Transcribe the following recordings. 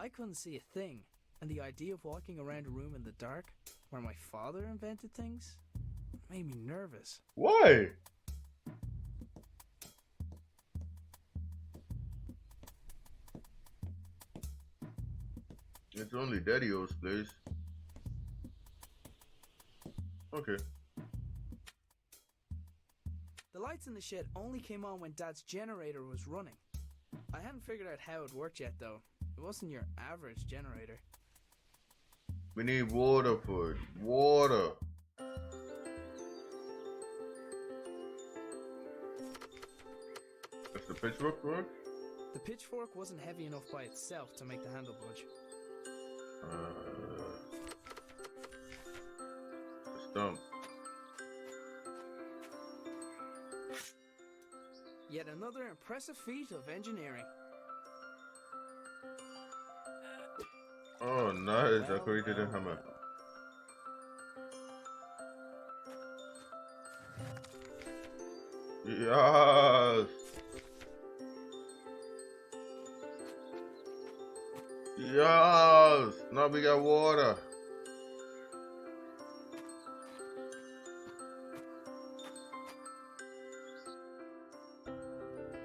I couldn't see a thing, and the idea of walking around a room in the dark where my father invented things made me nervous. Why? It's only Daddy-O's place. Okay. The lights in the shed only came on when Dad's generator was running. I hadn't figured out how it worked yet, though. It wasn't your average generator. We need water for it. Water. Does the pitchfork work? The pitchfork wasn't heavy enough by itself to make the handle budge. The stump. Yet another impressive feat of engineering. Oh, nice. I created a hammer. Yes. Yes. Now we got water.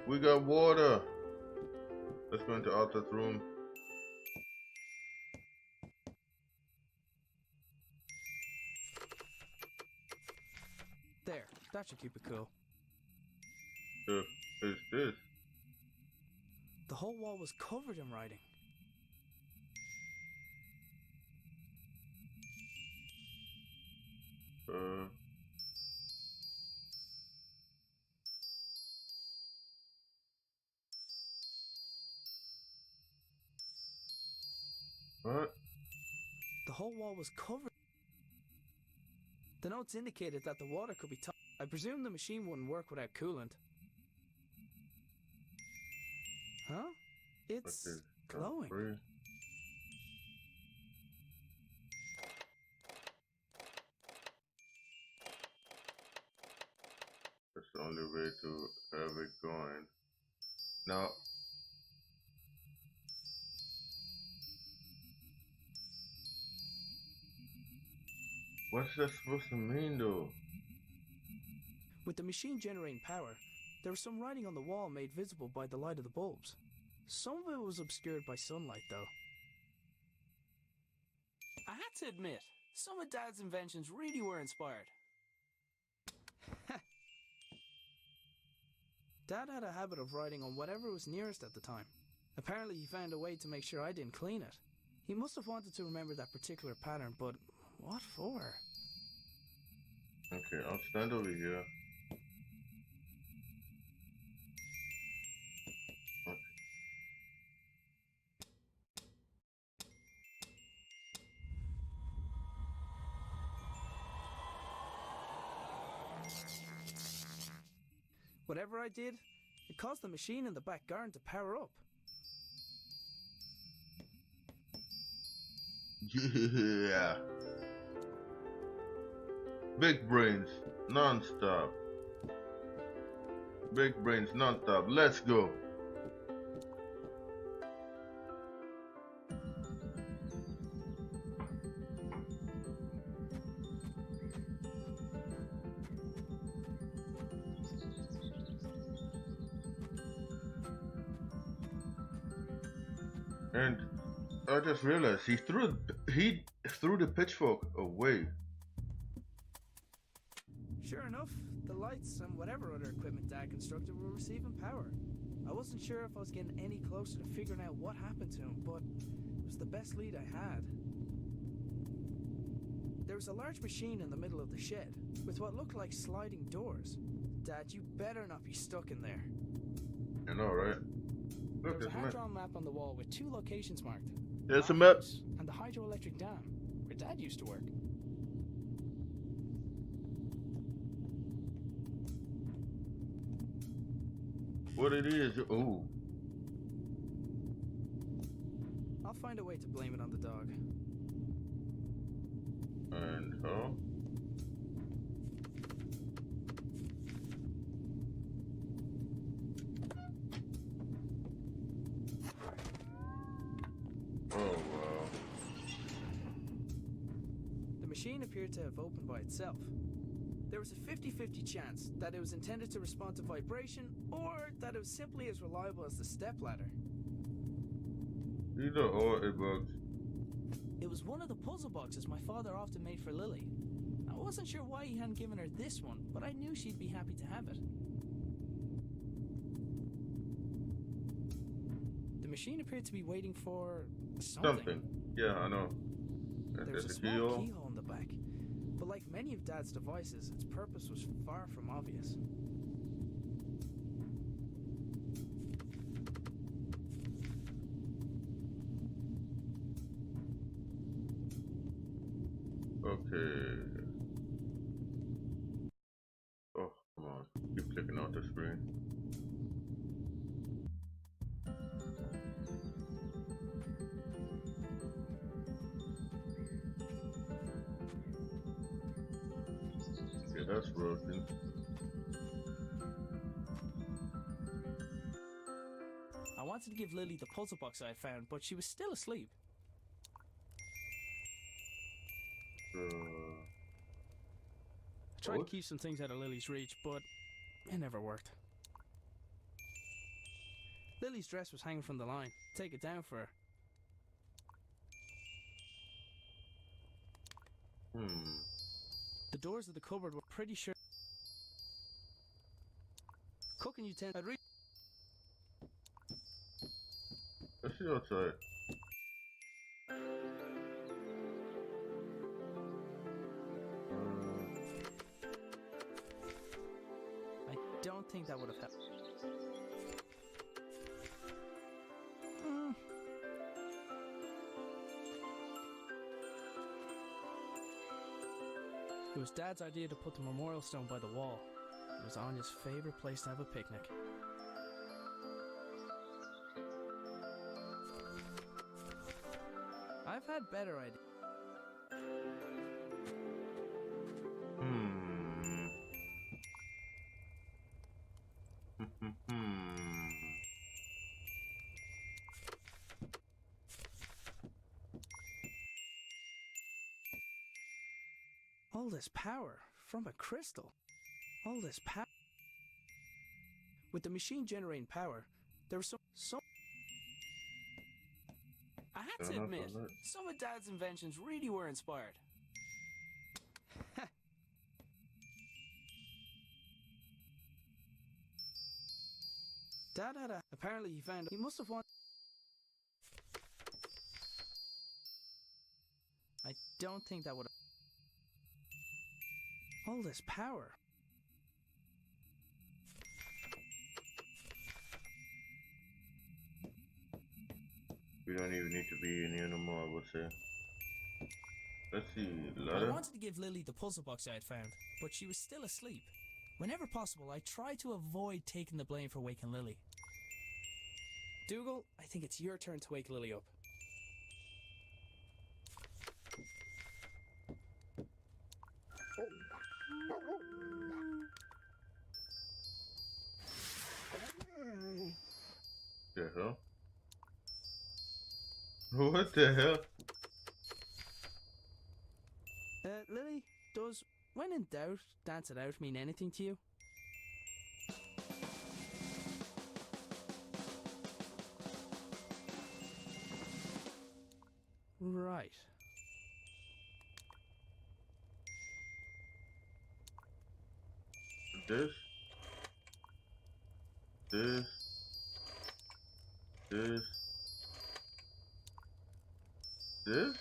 We got water. Let's go into Arthur's room. There, that should keep it cool. Is this? The whole wall was covered in writing. What? The whole wall was covered. The notes indicated that the water could be touched. I presume the machine wouldn't work without coolant. Huh? It's glowing. Free. That's the only way to have it going. Now, what's that supposed to mean though? With the machine generating power, there was some writing on the wall made visible by the light of the bulbs. Some of it was obscured by sunlight, though. I had to admit, some of Dad's inventions really were inspired. Dad had a habit of writing on whatever was nearest at the time. Apparently he found a way to make sure I didn't clean it. He must have wanted to remember that particular pattern, but what for? Okay, I'll stand over here. Okay. Whatever I did, it caused the machine in the back garden to power up. Yeah. Big brains, non-stop. Big brains, non-stop. Let's go. And I just realized he threw the pitchfork away. Sure enough, the lights and whatever other equipment Dad constructed were receiving power. I wasn't sure if I was getting any closer to figuring out what happened to him, but it was the best lead I had. There was a large machine in the middle of the shed, with what looked like sliding doors. Dad, you better not be stuck in there. I know, right? There Look, was a there's a map. hand-drawn map on the wall with 2 locations marked. There's a Our map. house and the hydroelectric dam, where Dad used to work. What it is? Oh, I'll find a way to blame it on the dog. and how? machine appeared to have opened by itself. There was a 50-50 chance that it was intended to respond to vibration, or that it was simply as reliable as the stepladder. Either or it works. It was one of the puzzle boxes my father often made for Lily. I wasn't sure why he hadn't given her this one, but I knew she'd be happy to have it. The machine appeared to be waiting for something. Yeah, I know. There was a small keyhole in the back, but like many of Dad's devices, its purpose was far from obvious. Okay. Oh, come on. Keep clicking out the screen. Okay, that's broken. I wanted to give Lily the puzzle box I had found, but she was still asleep. I tried to keep some things out of Lily's reach, but it never worked. Lily's dress was hanging from the line. Take it down for her. The doors of the cupboard were pretty sure. Cooking utensils. Let's see outside. I don't think that would have helped. It was Dad's idea to put the memorial stone by the wall. It was Anya's favorite place to have a picnic. I've had better ideas. All this power from a crystal. All this power. With the machine generating power, there was so. I had to admit, some of Dad's inventions really were inspired. Dad had a. Apparently, he found. He must have won. I don't think that would have. All this power. We don't even need to be in here no more, I would say. Let's see, ladder. I wanted to give Lily the puzzle box I had found, but she was still asleep. Whenever possible, I tried to avoid taking the blame for waking Lily. Dougal, I think it's your turn to wake Lily up. The hell? What the hell? Lily, does when in doubt, dance it out mean anything to you? Right. This. This. The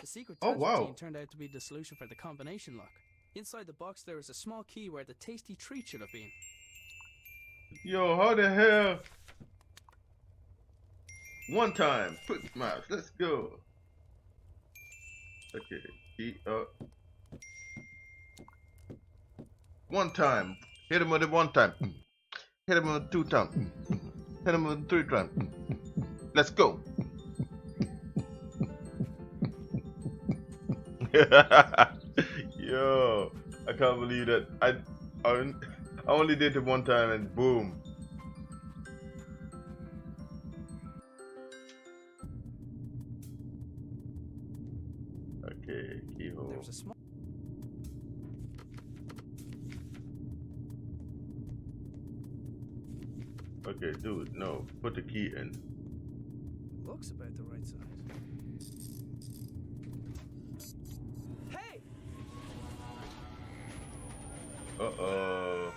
secret transfer turned out to be the solution for the combination lock. Inside the box there was a small key where the tasty treat should have been. Yo, how the hell? One time, quick mouse, let's go. Okay, key up. One time, hit him with it one time. Hit him with it 2 times. Hit him with it 3 times. Let's go. Yo, I can't believe that. I only did it one time and boom. Okay, keyhole. There was a small. Okay, dude, no. Put the key in. Looks about the right size. Hey! Uh-oh.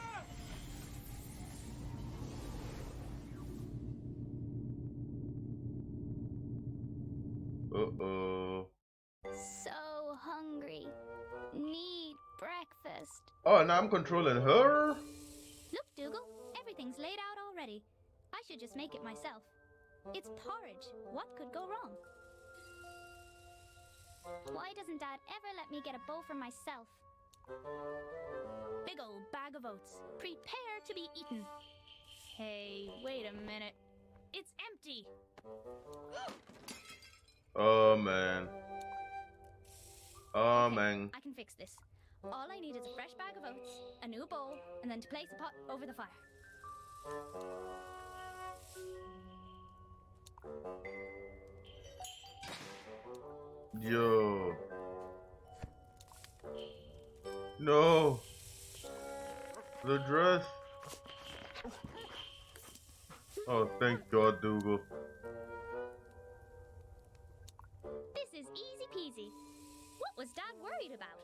Uh-oh. So hungry. Need breakfast. Oh, now I'm controlling her? Look, Dougal, everything's laid out already. I should just make it myself. It's porridge. What could go wrong? Why doesn't Dad ever let me get a bowl for myself? Big old bag of oats. Prepare to be eaten. Hey, wait a minute. It's empty. Oh, man. Oh, Okay, man. I can fix this. All I need is a fresh bag of oats, a new bowl, and then to place a pot over the fire. Yo. No. The dress. Oh, thank God, Dougal. This is easy peasy. What was Dad worried about?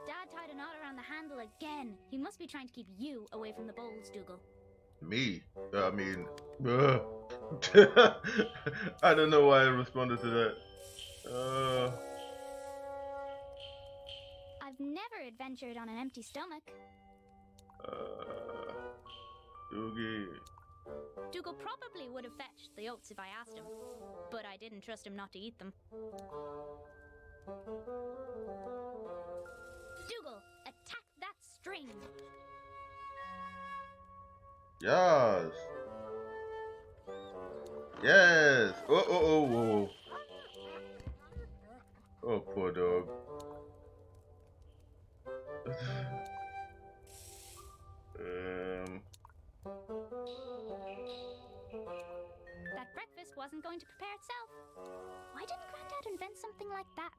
Dad tied a knot around the handle again. He must be trying to keep you away from the bowls, Dougal. Me? I mean, I don't know why I responded to that. I've never adventured on an empty stomach. Doogie. Dougal probably would have fetched the oats if I asked him, but I didn't trust him not to eat them. Dougal, attack that string! Yes. Yes. Oh. Oh, poor dog. That breakfast wasn't going to prepare itself. Why didn't Granddad invent something like that?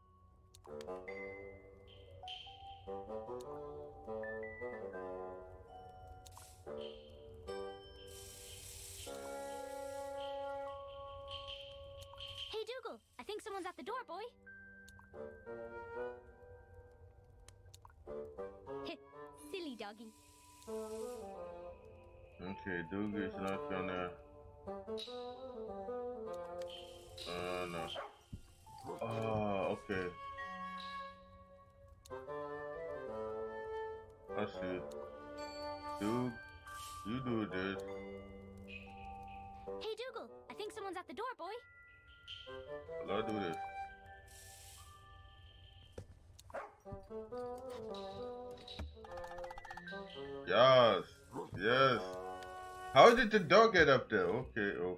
Hey, Dougal, I think someone's at the door, boy. Silly doggy. Okay, Doogie's not gonna. No. Oh, okay. I see. Doog, you do this. Hey, Dougal, I think someone's at the door, boy. I'll do this. Yes. Yes. How did the dog get up there? Okay, oh.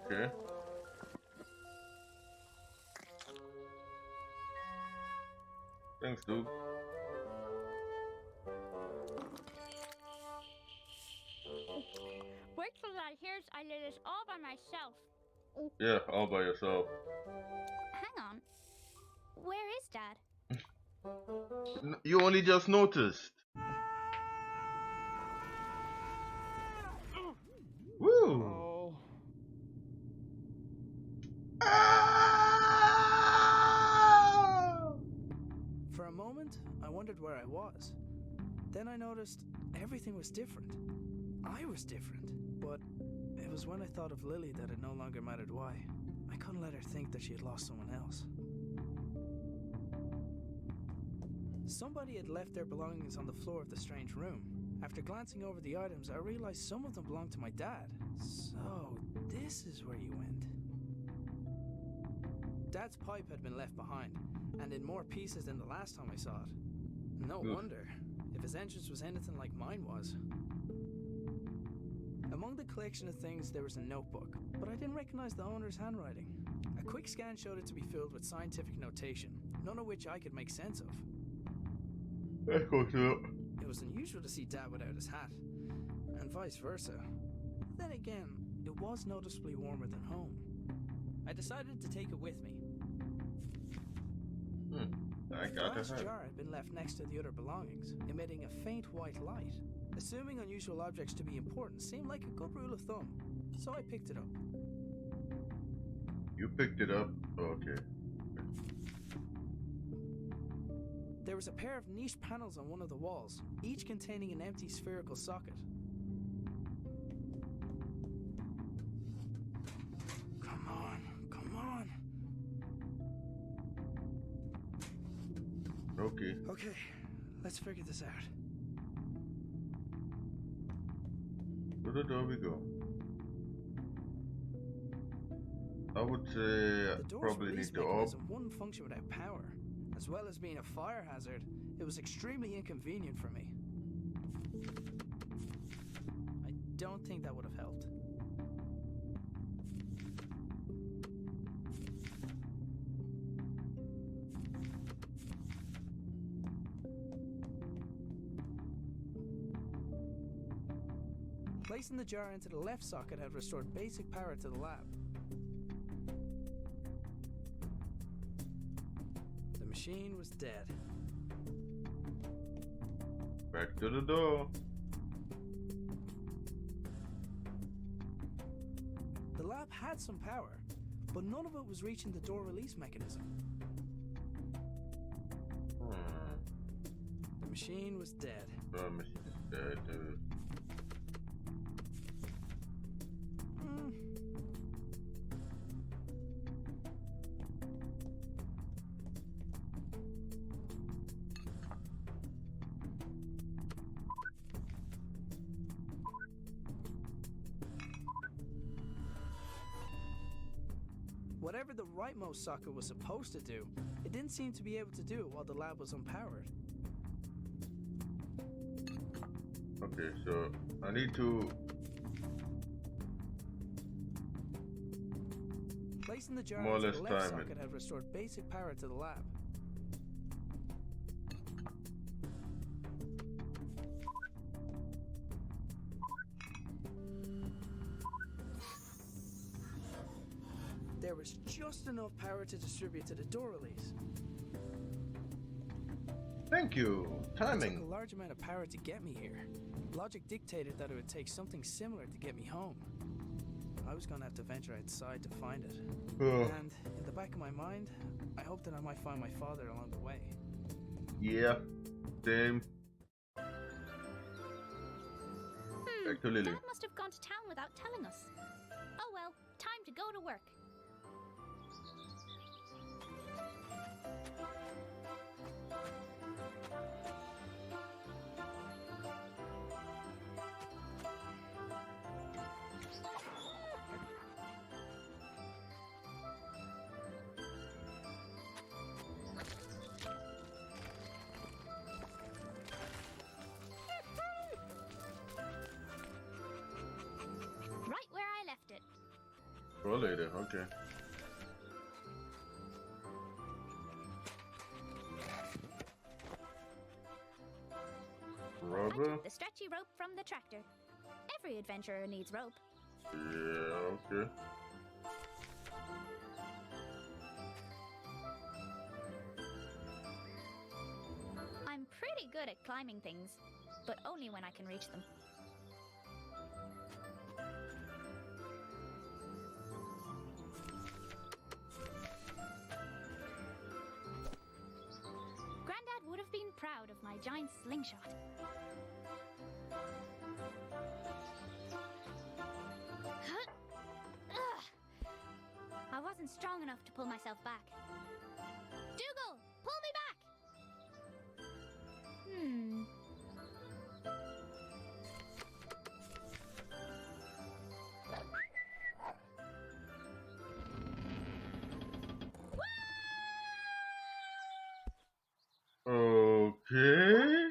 Okay. Thanks, dude. Wait till Dad hears I did this all by myself. Yeah, all by yourself. Hang on. Where is Dad? You only just noticed. Woo! Oh. Ah! For a moment, I wondered where I was. Then I noticed everything was different. I was different. But it was when I thought of Lily that it no longer mattered why. I couldn't let her think that she had lost someone else. Somebody had left their belongings on the floor of the strange room. After glancing over the items, I realized some of them belonged to my dad. So, this is where you went. Dad's pipe had been left behind, and in more pieces than the last time I saw it. No wonder, if his entrance was anything like mine was. Among the collection of things, there was a notebook, but I didn't recognize the owner's handwriting. A quick scan showed it to be filled with scientific notation, none of which I could make sense of. Of course not. It was unusual to see Dad without his hat, and vice versa. Then again, it was noticeably warmer than home. I decided to take it with me. I The got glass a hat. jar had been left next to the other belongings, emitting a faint white light. Assuming unusual objects to be important seemed like a good rule of thumb, so I picked it up. You picked it up? Okay. There was a pair of niche panels on one of the walls, each containing an empty spherical socket. Come on, come on. Okay. Okay, let's figure this out. To the door we go. I would say I The door's probably release need to mechanism wouldn't function without power. As well as being a fire hazard, it was extremely inconvenient for me. I don't think that would have helped. Placing the jar into the left socket had restored basic power to the lab. The machine was dead. back to the door. The lab had some power, but none of it was reaching the door release mechanism. The machine was dead. Machine is dead. Whatever the rightmost socket was supposed to do, it didn't seem to be able to do it while the lab was unpowered. Okay, so I need to. Placing the jar More or into less the left time it. socket had restored basic power to the lab. There was just enough power to distribute to the door release. Thank you. It took Timing. a large amount of power to get me here. Logic dictated that it would take something similar to get me home. I was going to have to venture outside to find it. Ugh. And in the back of my mind, I hoped that I might find my father along the way. Yeah. Same. Back to Lily. Dad must have gone to town without telling us. Oh well, time to go to work. Right where I left it. For later. Okay. I Rubber. took the stretchy rope from the tractor. Every adventurer needs rope. Yeah. Okay. I'm pretty good at climbing things, but only when I can reach them. Granddad would have been proud proud of my giant slingshot. I wasn't strong enough to pull myself back. Dougal, pull me back! Okay.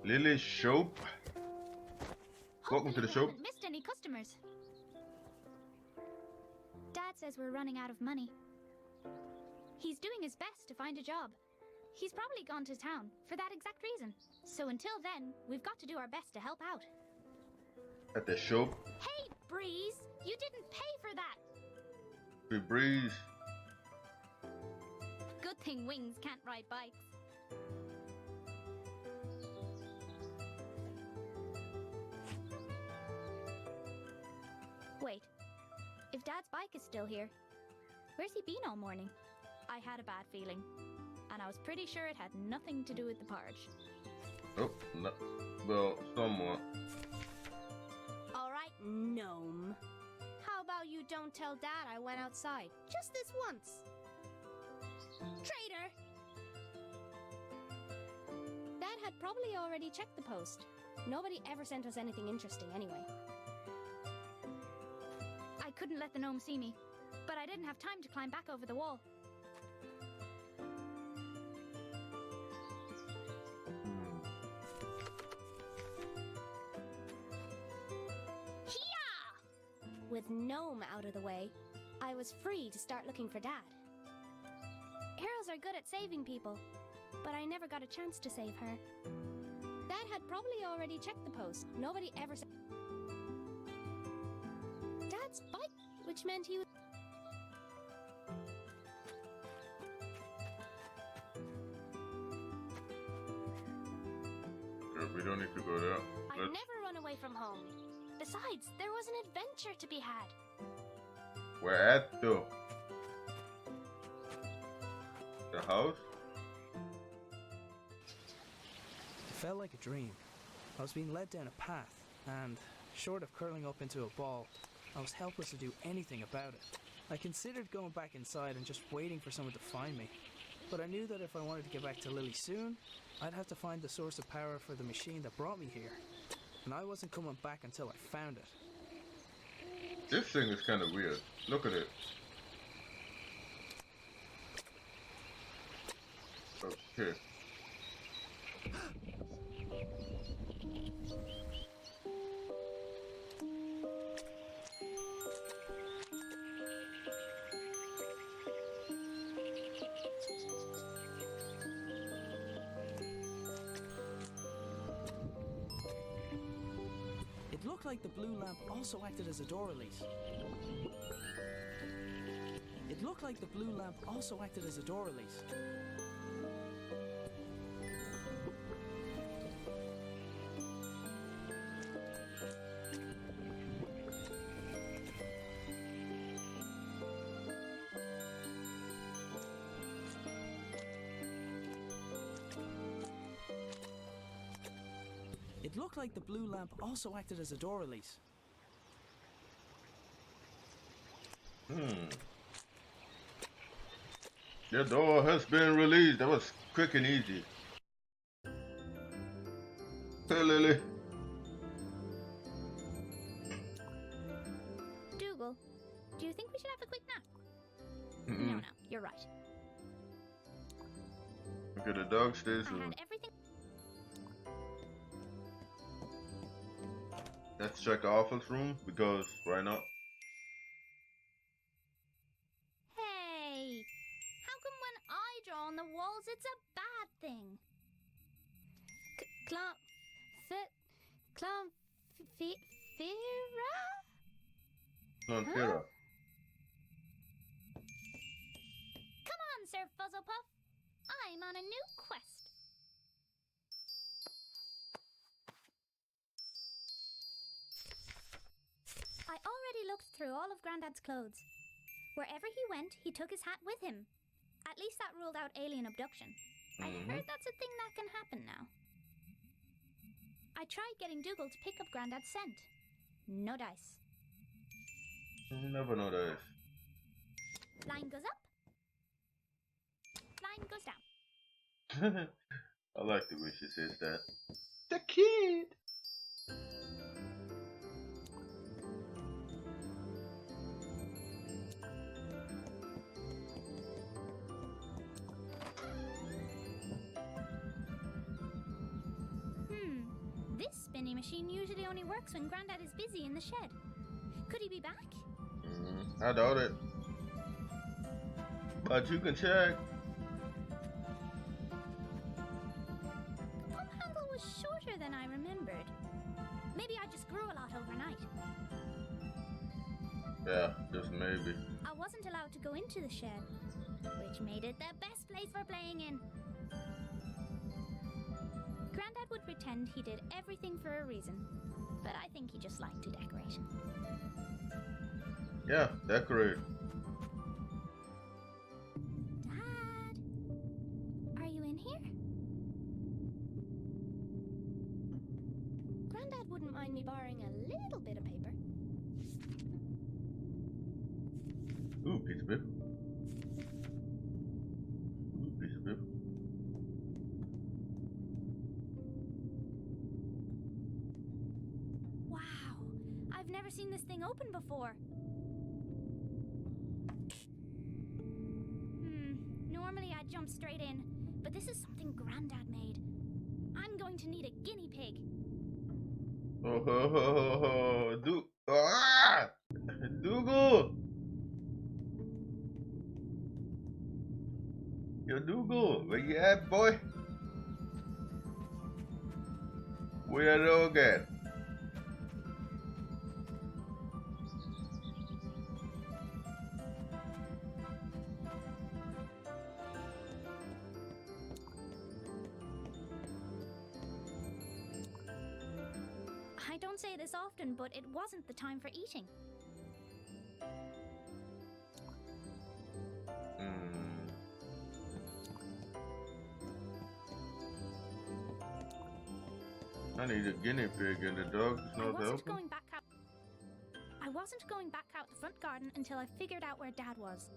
Lily shop. Welcome to the Hopefully we shop. haven't missed any customers. Dad says we're running out of money. He's doing his best to find a job. He's probably gone to town for that exact reason. So until then, we've got to do our best to help out. At the shop. Hey, Breeze! You didn't pay for that! We breeze. Good thing Wings can't ride bikes. Wait. If Dad's bike is still here, where's he been all morning? I had a bad feeling. And I was pretty sure it had nothing to do with the porridge. Oh, no. Well, somewhat. Alright, gnome. How about you don't tell Dad I went outside? Just this once. Traitor! Dad had probably already checked the post. Nobody ever sent us anything interesting anyway. I couldn't let the gnome see me, but I didn't have time to climb back over the wall. With Gnome out of the way, I was free to start looking for Dad. Heroes are good at saving people, but I never got a chance to save her. Dad had probably already checked the post. Nobody ever said Dad's bike, which meant he was... We don't need to go there. I'd never run away from home. Besides, there was an adventure to be had. Where at though? The house? It felt like a dream. I was being led down a path, and short of curling up into a ball, I was helpless to do anything about it. I considered going back inside and just waiting for someone to find me. But I knew that if I wanted to get back to Lily soon, I'd have to find the source of power for the machine that brought me here. And I wasn't coming back until I found it. This thing is kind of weird. Look at it. Okay. It looked like the blue lamp also acted as a door release. It looked like the blue lamp also acted as a door release. It looked like the blue lamp also acted as a door release. The door has been released. That was quick and easy. Hey, Lily. Dougal, do you think we should have a quick nap? No, you're right. Okay, the dog stays I room. had everything. Let's check the office room because why not? Hey! How come when I draw on the walls it's a bad thing? Fira? Non-Fira. Come on, Sir Fuzzlepuff. I'm on a new quest. I already looked through all of Grandad's clothes. Wherever he went, he took his hat with him. At least that ruled out alien abduction. I heard that's a thing that can happen now. I tried getting Dougal to pick up Grandad's scent. No dice. You never know that. Line goes up. Line goes down. I like the way she says that. The kid! This spinning machine usually only works when Grandad is busy in the shed. Could he be back? I doubt it. But you can check. The pump handle was shorter than I remembered. Maybe I just grew a lot overnight. Yeah, just maybe. I wasn't allowed to go into the shed, which made it the best place for playing in. Grandad would pretend he did everything for a reason, but I think he just liked to decorate. Yeah, decorate. Dad, are you in here? Grandad wouldn't mind me borrowing a little bit of paper. Ooh, piece of paper. Ooh, piece of paper. Wow, I've never seen this thing open before. Normally I'd jump straight in, but this is something Grandad made. I'm going to need a guinea pig. Dougal! Yo, Dougal, where you at, boy? Where the dog at? I don't say this often, but it wasn't the time for eating. I need a guinea pig and the dog is not helping. I wasn't going back out the front garden until I figured out where Dad was.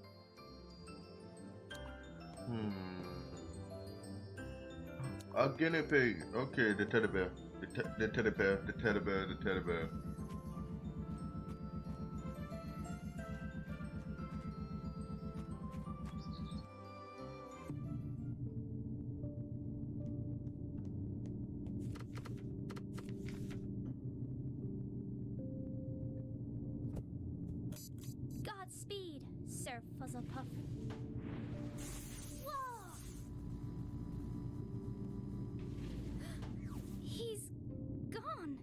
A guinea pig. Okay, the teddy bear. The teddy bear. The teddy bear. The teddy bear. Godspeed, Sir Fuzzlepuff. Whoa! He's gone.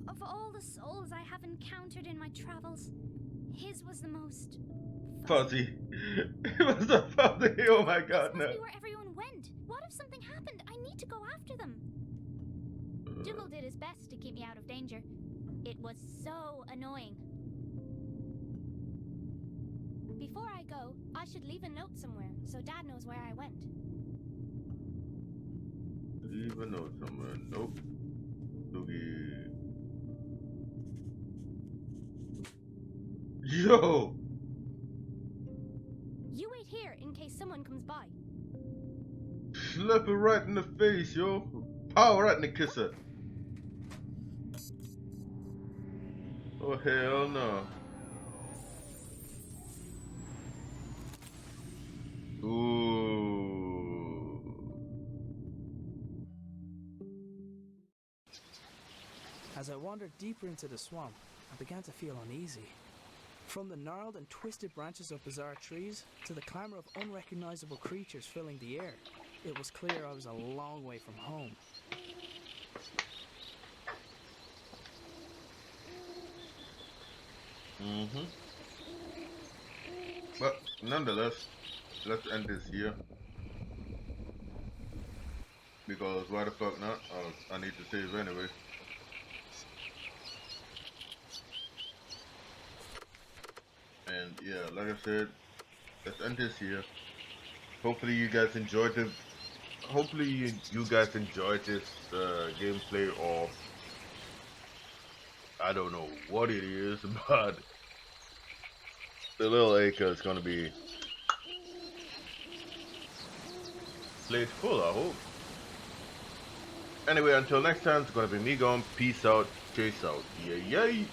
Of all the souls I have encountered in my travels, his was the most Fuzzy. It was a fuzzy. Oh my god, this no. must be where everyone went. What if something happened? I need to go after them. Dougal did his best to keep me out of danger. It was so annoying. Before I go, I should leave a note somewhere so Dad knows where I went. Leave a note somewhere. Nope. Doogie. Yo! You wait here in case someone comes by. Slap her right in the face, yo. Power right in the kisser. Oh, hell no. Ooh. As I wandered deeper into the swamp, I began to feel uneasy. From the gnarled and twisted branches of bizarre trees to the clamor of unrecognizable creatures filling the air, it was clear I was a long way from home. But nonetheless, let's end this here. Because why the fuck not? I need to save anyway. And yeah, like I said, let's end this here. Hopefully you guys enjoyed it. Hopefully you guys enjoyed this gameplay of, I don't know what it is, but the little Acre is gonna be played full, I hope. Anyway, until next time, it's gonna be me going. Peace out, chase out. Yeah, yay!